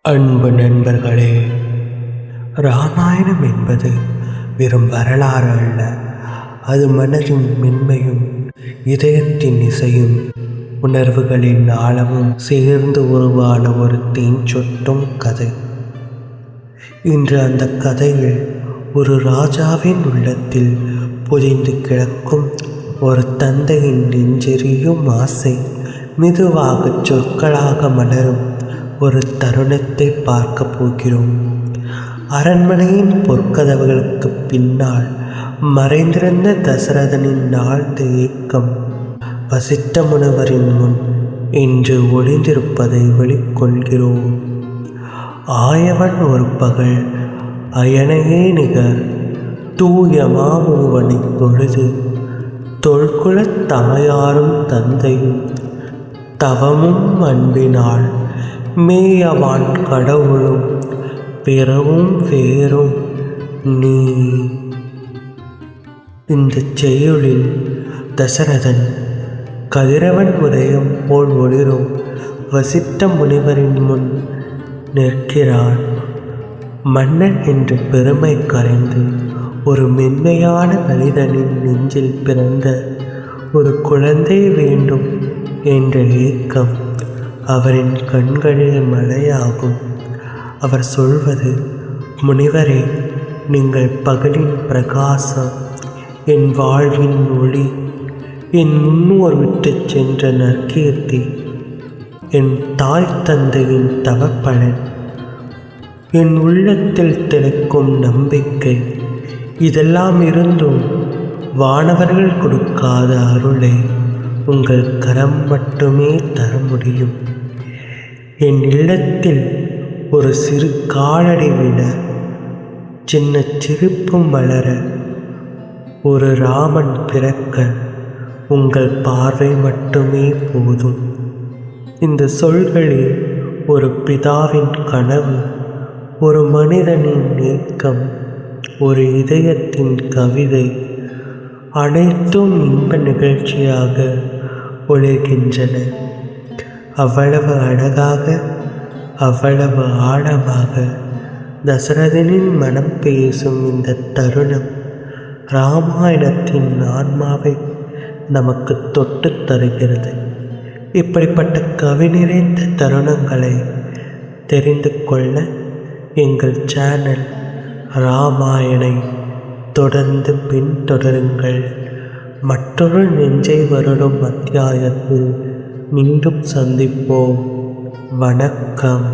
அன்பு நண்பர்களே, இராமாயணம் என்பது வெறும் வரலாறு அல்ல. அது மனதின் மென்மையும் இதயத்தின் இசையும் உணர்வுகளின் ஆழமும் சேர்ந்து உருவான ஒரு தேன் சொட்டும் கதை. இன்று அந்த கதையில் ஒரு ராஜாவின் உள்ளத்தில் புதைந்து கிடக்கும் ஒரு தந்தையின் நெஞ்செறியும் ஆசை மெதுவாக சொற்களாக மலரும் ஒரு தருணத்தை பார்க்க போகிறோம். அரண்மனையின் பொற்கதவுகளுக்கு பின்னால் மறைந்திருந்த தசரதனின் ஆழ்ந்த ஏக்கம் வசிட்ட முனிவரின் முன் இன்று ஒளிந்திருப்பதை வெளிக்கொள்கிறோம். ஆயவன் ஒரு பகல் அயனையே நிகர் தூய மாமூவனை பொழுது தொல்குலத் தமையாரும் தந்தையும் தவமும் அன்பினால் மேயவான் கடவுளும் பிறவும் வேறும் நீ. இந்த செய்யுளில் தசரதன் கதிரவன் உதயம் போல் ஒளிரும் வசிட்ட முனிவரின் முன் நிற்கிறான். மன்னன் என்று பெருமை கரைந்து ஒரு மென்மையான மனிதனின் நெஞ்சில் பிறந்த ஒரு குழந்தை வேண்டும் என்ற ஏக்கம் அவரின் கண்களில் மழையாகும். அவர் சொல்வது, முனிவரே, நீங்கள் பகலின் பிரகாசம், என் வாழ்வின் ஒளி, என் முன்னோர் விட்டு சென்ற நற்கீர்த்தி, என் தாய் தந்தையின் தவப்பலன், என் உள்ளத்தில் திளைக்கும் நம்பிக்கை, இதெல்லாம் இருந்தும் வானவர்கள் கொடுக்காத அருளை உங்கள் கரம் மட்டுமே தர முடியும். என் இல்லத்தில் ஒரு சிறு காலடி விட சின்ன சிரிப்பும் வளர ஒரு ராமன் பிறக்க உங்கள் பார்வை மட்டுமே போதும். இந்த சொல்களில் ஒரு பிதாவின் கனவு, ஒரு மனிதனின் ஏக்கம், ஒரு இதயத்தின் கவிதை, அனைத்தும் இன்ப நிகழ்ச்சியாக ஒளிர்கின்றன. அவ்வளவு அழகாக, அவ்வளவு ஆழமாக தசரதனின் மனம் பேசும் இந்த தருணம் இராமாயணத்தின் ஆன்மாவை நமக்கு தொட்டு தருகிறது. இப்படிப்பட்ட கவி நிறைந்த தருணங்களை தெரிந்து கொள்ள எங்கள் சேனல் இராமாயணை தொடர்ந்து பின்தொடருங்கள். மற்றொரு நெஞ்சை வருடும் அத்தியாயத்தில் மீண்டும் சந்திப்போம். வணக்கம்.